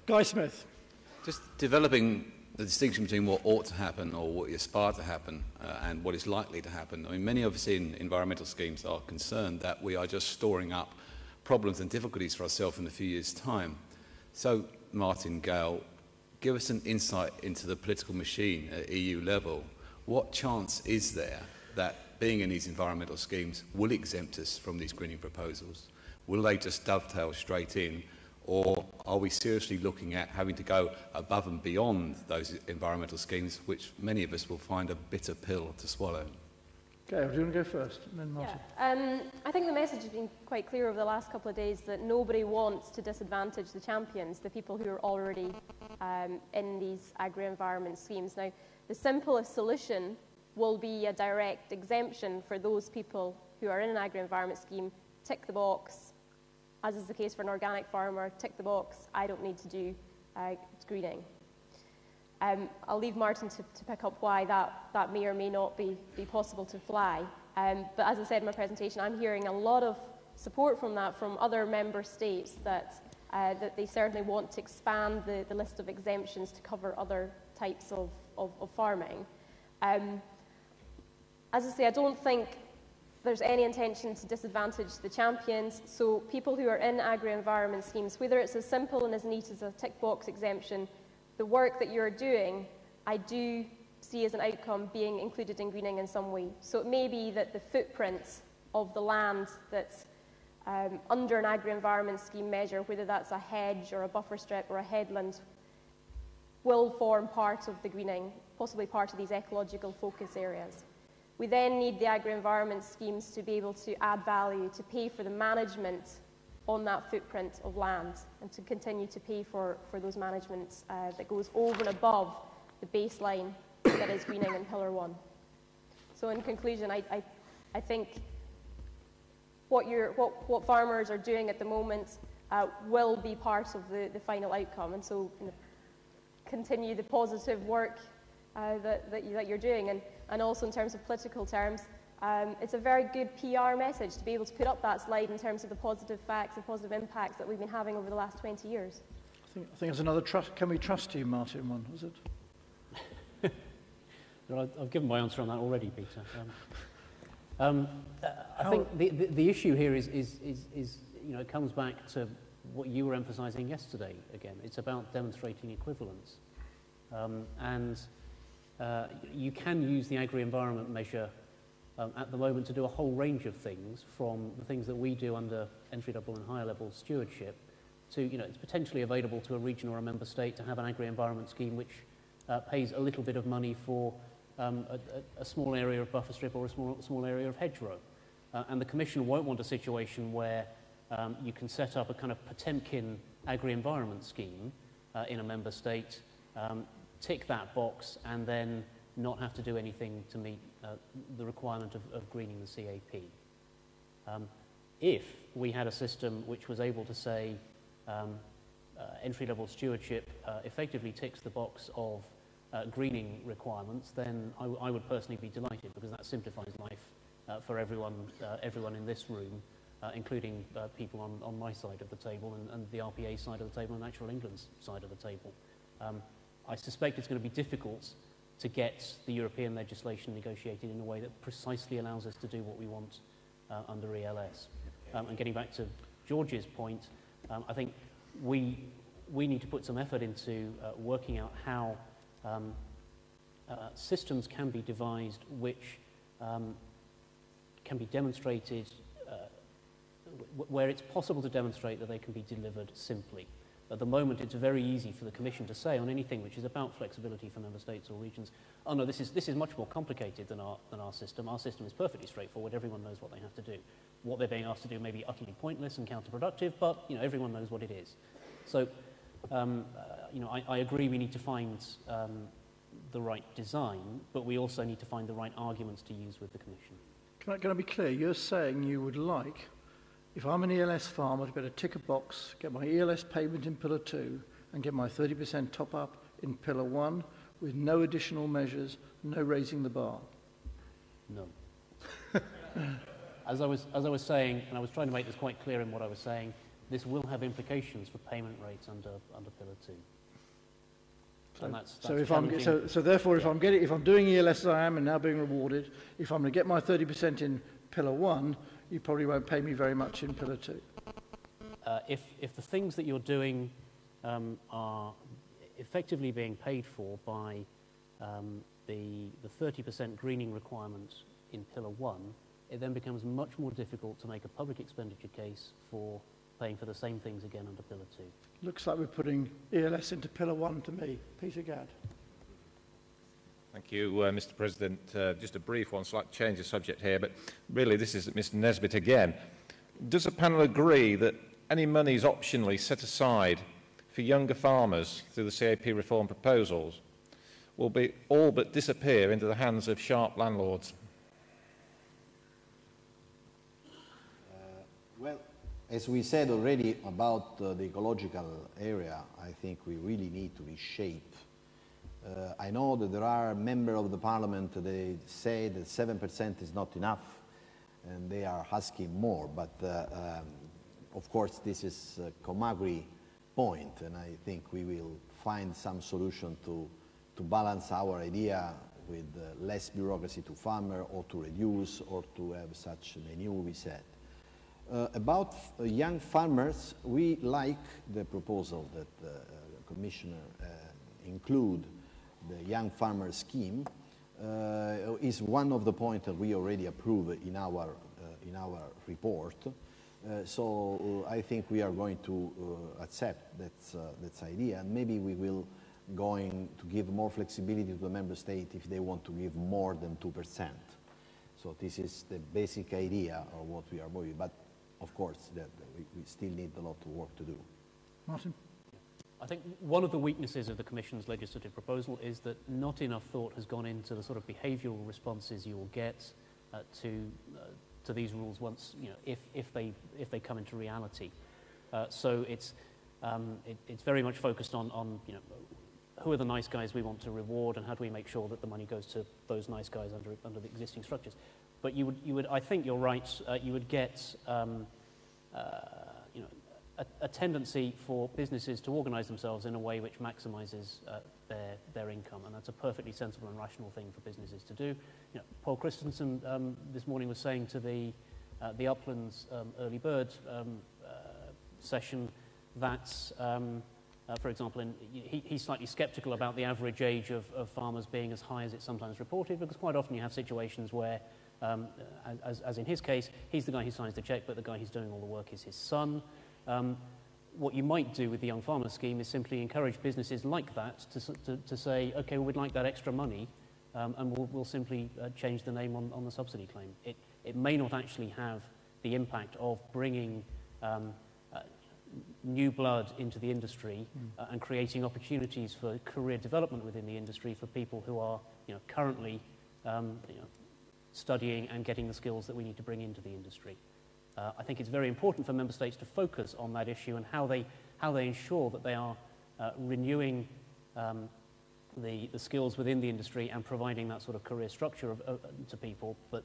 Guy Smith. Just developing the distinction between what ought to happen or what you aspire to happen and what is likely to happen. I mean, many of us in environmental schemes are concerned that we are just storing up problems and difficulties for ourselves in a few years' time. So, Martin, Gail, give us an insight into the political machine at EU level. What chance is there that being in these environmental schemes will exempt us from these greening proposals? Will they just dovetail straight in? Or are we seriously looking at having to go above and beyond those environmental schemes, which many of us will find a bitter pill to swallow? Gail, do you want to go first? And then Martin. Yeah, I think the message has been quite clear over the last couple of days that nobody wants to disadvantage the champions, the people who are already in these agri-environment schemes. Now, the simplest solution will be a direct exemption for those people who are in an agri-environment scheme, tick the box, as is the case for an organic farmer, tick the box, I don't need to do greening. I'll leave Martin to pick up why that may or may not be possible to fly. But as I said in my presentation, I'm hearing a lot of support from that from other member states that they certainly want to expand the list of exemptions to cover other types of farming. As I say, I don't think there's any intention to disadvantage the champions, so people who are in agri-environment schemes, whether it's as simple and as neat as a tick box exemption, the work that you're doing, I do see as an outcome being included in greening in some way. So it may be that the footprint of the land that's under an agri-environment scheme measure, whether that's a hedge or a buffer strip or a headland, will form part of the greening, possibly part of these ecological focus areas. We then need the agri-environment schemes to be able to add value, to pay for the management on that footprint of land, and to continue to pay for those managements that goes over and above the baseline that is greening in Pillar 1. So in conclusion, I think what farmers are doing at the moment will be part of the final outcome, and so continue the positive work that you're doing. And also in terms of political terms, it's a very good PR message to be able to put up that slide in terms of the positive facts and positive impacts that we've been having over the last 20 years. I think there's another trust. Can we trust you, Martin? One, was it? Well, I've given my answer on that already, Peter. I think the issue here is you know, it comes back to what you were emphasising yesterday. Again, it's about demonstrating equivalence, and you can use the agri-environment measure at the moment to do a whole range of things, from the things that we do under entry-level and higher-level stewardship to, you know, it's potentially available to a region or a member state to have an agri-environment scheme which pays a little bit of money for a small area of buffer strip or a small area of hedgerow. And the Commission won't want a situation where you can set up a kind of Potemkin agri-environment scheme in a member state, tick that box, and then not have to do anything to meet the requirement of greening the CAP. If we had a system which was able to say entry-level stewardship effectively ticks the box of greening requirements, then I would personally be delighted, because that simplifies life for everyone in this room, including people on my side of the table and the RPA side of the table and Natural England's side of the table. I suspect it's going to be difficult to get the European legislation negotiated in a way that precisely allows us to do what we want under ELS. And getting back to George's point, I think we need to put some effort into working out how systems can be devised which can be demonstrated, where it's possible to demonstrate that they can be delivered simply. At the moment, it's very easy for the Commission to say on anything which is about flexibility for member states or regions, oh no, this is much more complicated than our system. Our system is perfectly straightforward. Everyone knows what they have to do. What they're being asked to do may be utterly pointless and counterproductive, but you know, everyone knows what it is. So, you know, I agree we need to find the right design, but we also need to find the right arguments to use with the Commission. Can I be clear? You're saying you would like, if I'm an ELS farmer, to be able to tick a box, get my ELS payment in Pillar 2, and get my 30% top-up in Pillar 1, with no additional measures, no raising the bar? No. As I was saying, and I was trying to make this quite clear in what I was saying, this will have implications for payment rates under Pillar 2. So therefore, if I'm doing ELS as I am and now being rewarded, if I'm going to get my 30% in Pillar 1, you probably won't pay me very much in Pillar 2. If the things that you're doing are effectively being paid for by the 30% greening requirement in Pillar 1, it then becomes much more difficult to make a public expenditure case for paying for the same things again under Pillar 2. Looks like we're putting ELS into Pillar 1 to me. Peter Gadd. Thank you, Mr. President. Just a brief one, slight change of subject here, but really this is Mr. Nesbitt again. Does the panel agree that any monies optionally set aside for younger farmers through the CAP reform proposals will be all but disappear into the hands of sharp landlords? Well, as we said already about the ecological area, I think we really need to reshape. I know that there are members of the parliament that say that 7% is not enough and they are asking more, but of course this is a Comagri point, and I think we will find some solution to balance our idea with less bureaucracy to farmer, or to reduce, or to have such menu, we said. About young farmers, we like the proposal that the Commissioner include the young farmer scheme. Is one of the points that we already approved in our report. So I think we are going to accept that idea, and maybe we will going to give more flexibility to the member state if they want to give more than 2%. So this is the basic idea of what we are doing, but of course that we still need a lot of work to do. Martin? I think one of the weaknesses of the Commission's legislative proposal is that not enough thought has gone into the sort of behavioural responses you will get to these rules once, you know, if they come into reality. So it's very much focused on you know, who are the nice guys we want to reward, and how do we make sure that the money goes to those nice guys under the existing structures. But you would I think you're right. You would get you know, a tendency for businesses to organise themselves in a way which maximises their income, and that's a perfectly sensible and rational thing for businesses to do. You know, Paul Christensen this morning was saying to the Uplands early bird session that, for example, he's slightly sceptical about the average age of farmers being as high as it's sometimes reported, because quite often you have situations where, as in his case, he's the guy who signs the cheque, but the guy who's doing all the work is his son. What you might do with the Young Farmer Scheme is simply encourage businesses like that to say, okay, well, we'd like that extra money, and we'll simply change the name on the subsidy claim. It may not actually have the impact of bringing new blood into the industry and creating opportunities for career development within the industry for people who are, you know, currently studying and getting the skills that we need to bring into the industry. I think it's very important for member states to focus on that issue and how they ensure that they are renewing the skills within the industry and providing that sort of career structure to people. But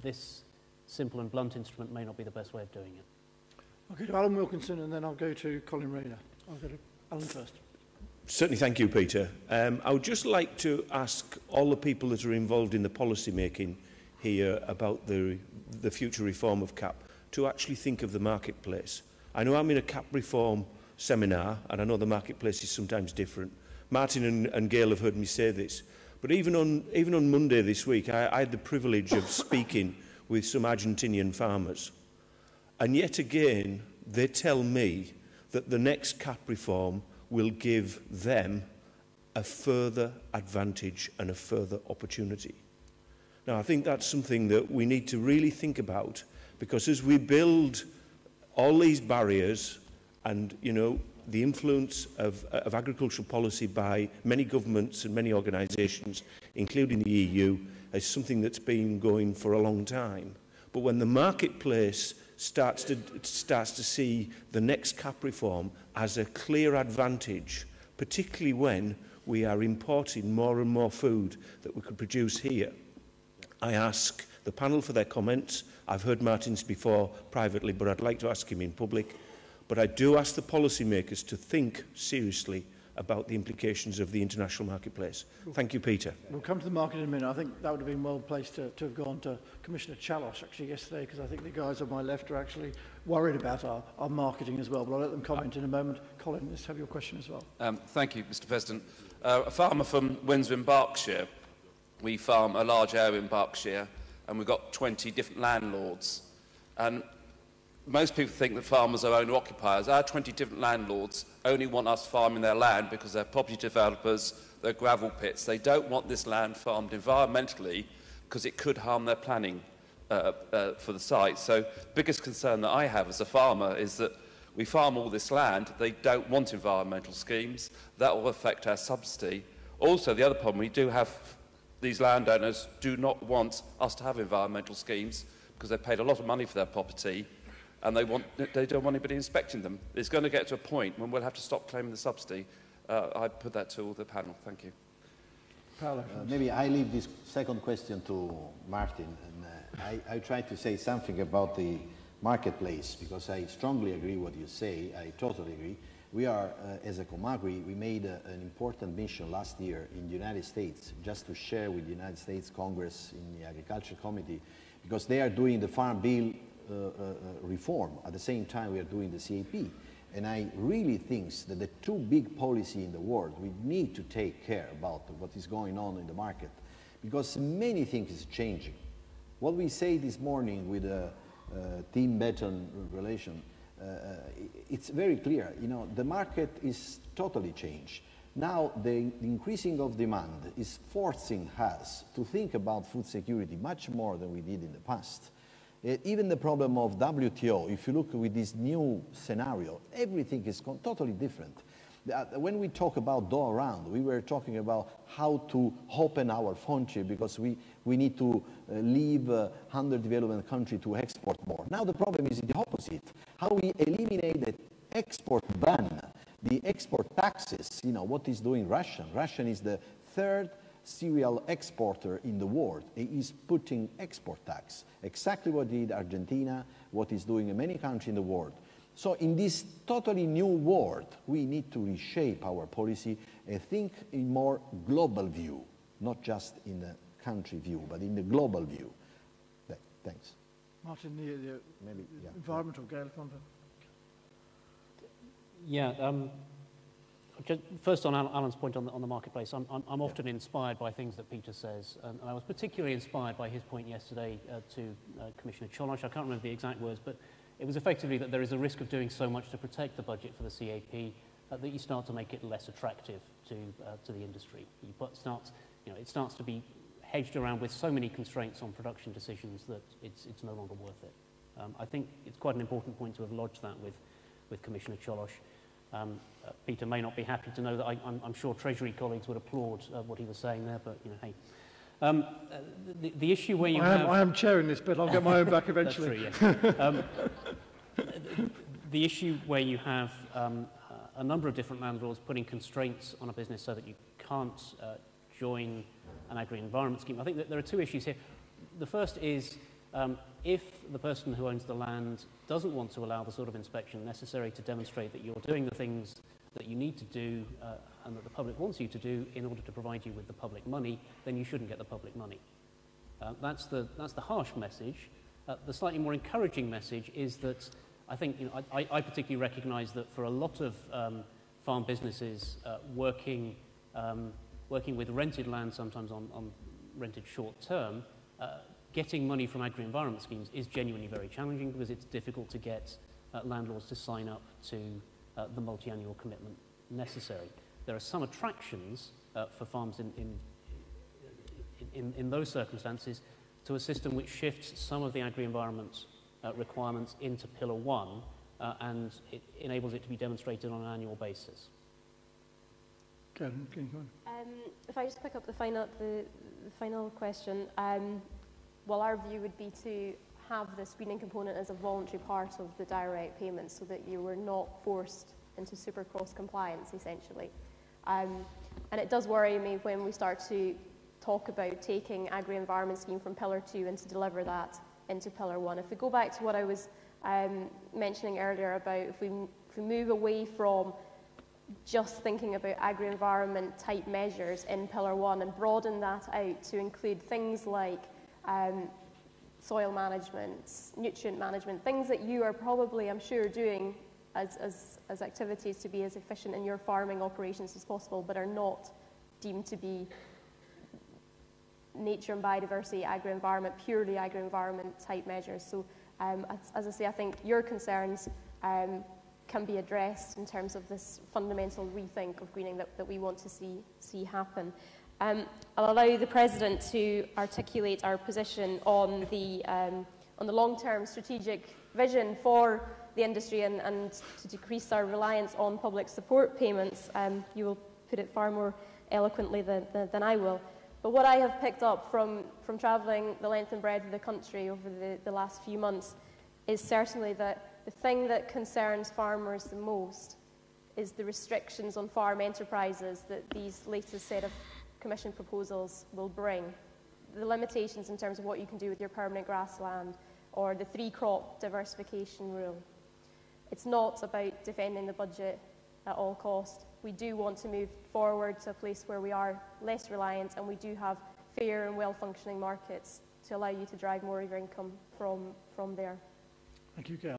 this simple and blunt instrument may not be the best way of doing it. I'll go to Alan Wilkinson and then I'll go to Colin Rayner. I'll go to Alan first. Certainly, thank you, Peter. I would just like to ask all the people that are involved in the policy making here about the future reform of CAP to actually think of the marketplace. I know I'm in a CAP reform seminar, and I know the marketplace is sometimes different. Martin and Gail have heard me say this, but even on Monday this week, I had the privilege of speaking with some Argentinian farmers. And yet again, they tell me that the next CAP reform will give them a further advantage and a further opportunity. Now, I think that's something that we need to really think about, because as we build all these barriers and, you know, the influence of agricultural policy by many governments and many organisations, including the EU, is something that's been going for a long time. But when the marketplace starts to see the next CAP reform as a clear advantage, particularly when we are importing more and more food that we could produce here, I ask the panel for their comments. I've heard Martin's before privately, but I'd like to ask him in public. But I do ask the policymakers to think seriously about the implications of the international marketplace. Thank you, Peter. We'll come to the market in a minute. I think that would have been well placed to have gone to Commissioner Chalosh actually yesterday, because I think the guys on my left are actually worried about our marketing as well. But I'll let them comment in a moment. Colin, let's have your question as well. Thank you, Mr. President. A farmer from Windsor in Berkshire. We farm a large area in Berkshire, and we've got 20 different landlords. And most people think that farmers are owner-occupiers. Our 20 different landlords only want us farming their land because they're property developers, they're gravel pits. They don't want this land farmed environmentally because it could harm their planning for the site. So the biggest concern that I have as a farmer is that we farm all this land, they don't want environmental schemes, that will affect our subsidy. Also, the other problem, we do have, these landowners do not want us to have environmental schemes because they've paid a lot of money for their property, and they don't want anybody inspecting them. It's going to get to a point when we'll have to stop claiming the subsidy. I put that to the panel. Thank you. Maybe I leave this second question to Martin, and I try to say something about the marketplace, because I strongly agree what you say. I totally agree. We are, as a Comagri, we made an important mission last year in the United States, just to share with the United States Congress in the Agriculture Committee, because they are doing the Farm Bill reform. At the same time, we are doing the CAP. And I really think that the two big policies in the world, we need to take care about what is going on in the market, because many things is changing. What we say this morning with Tim Benton relation, it's very clear. You know, the market is totally changed. Now the increasing of demand is forcing us to think about food security much more than we did in the past. Even the problem of WTO, if you look with this new scenario, everything is totally different. When we talk about Doha Round, we were talking about how to open our frontier because we need to leave underdeveloped country to export more. Now the problem is the opposite. How we eliminate the export ban, the export taxes, you know, what is doing Russia? Russia is the third cereal exporter in the world. It is putting export tax. Exactly what did Argentina, what is doing in many countries in the world. So in this totally new world, we need to reshape our policy and think in more global view, not just in the country view, but in the global view. Thanks. Martin, the environmental Gail. Yeah. First on Alan's point on the marketplace, I'm often inspired by things that Peter says, and I was particularly inspired by his point yesterday to Commissioner Cholosh. I can't remember the exact words, but it was effectively that there is a risk of doing so much to protect the budget for the CAP that you start to make it less attractive to the industry. It starts to be hedged around with so many constraints on production decisions that it's no longer worth it. I think it's quite an important point to have lodged that with Commissioner Cholosh. Peter may not be happy to know that I'm sure Treasury colleagues would applaud what he was saying there, but, you know, hey. The issue where you I am chairing this bit. I'll get my own back eventually. That's true, yes. The issue where you have a number of different landlords putting constraints on a business so that you can't join an agri-environment scheme. I think that there are two issues here. The first is if the person who owns the land doesn't want to allow the sort of inspection necessary to demonstrate that you're doing the things that you need to do and that the public wants you to do in order to provide you with the public money, then you shouldn't get the public money. That's the harsh message. The slightly more encouraging message is that I think, you know, I particularly recognise that for a lot of farm businesses working with rented land, sometimes on rented short term, getting money from agri-environment schemes is genuinely very challenging because it's difficult to get landlords to sign up to the multi-annual commitment necessary. There are some attractions for farms in those circumstances to a system which shifts some of the agri-environment requirements into Pillar 1 and it enables it to be demonstrated on an annual basis. If I just pick up the final question, well, our view would be to have the screening component as a voluntary part of the direct payments so that you were not forced into super cross compliance, essentially. And it does worry me when we start to talk about taking agri-environment scheme from Pillar 2 and to deliver that into Pillar 1. If we go back to what I was mentioning earlier about if we we move away from just thinking about agri-environment type measures in Pillar 1 and broaden that out to include things like soil management, nutrient management, things that you are probably, I'm sure, doing as activities to be as efficient in your farming operations as possible, but are not deemed to be nature and biodiversity, agri-environment, purely agri-environment type measures. So as I say, I think your concerns can be addressed in terms of this fundamental rethink of greening that we want to see happen. I'll allow the President to articulate our position on the long-term strategic vision for the industry and to decrease our reliance on public support payments. You will put it far more eloquently than I will. But what I have picked up from travelling the length and breadth of the country over the last few months is certainly that the thing that concerns farmers the most is the restrictions on farm enterprises that these latest set of Commission proposals will bring. The limitations in terms of what you can do with your permanent grassland or the 3-crop diversification rule. It's not about defending the budget at all cost. We do want to move forward to a place where we are less reliant and we do have fair and well-functioning markets to allow you to drive more of your income from there. Thank you, Gail.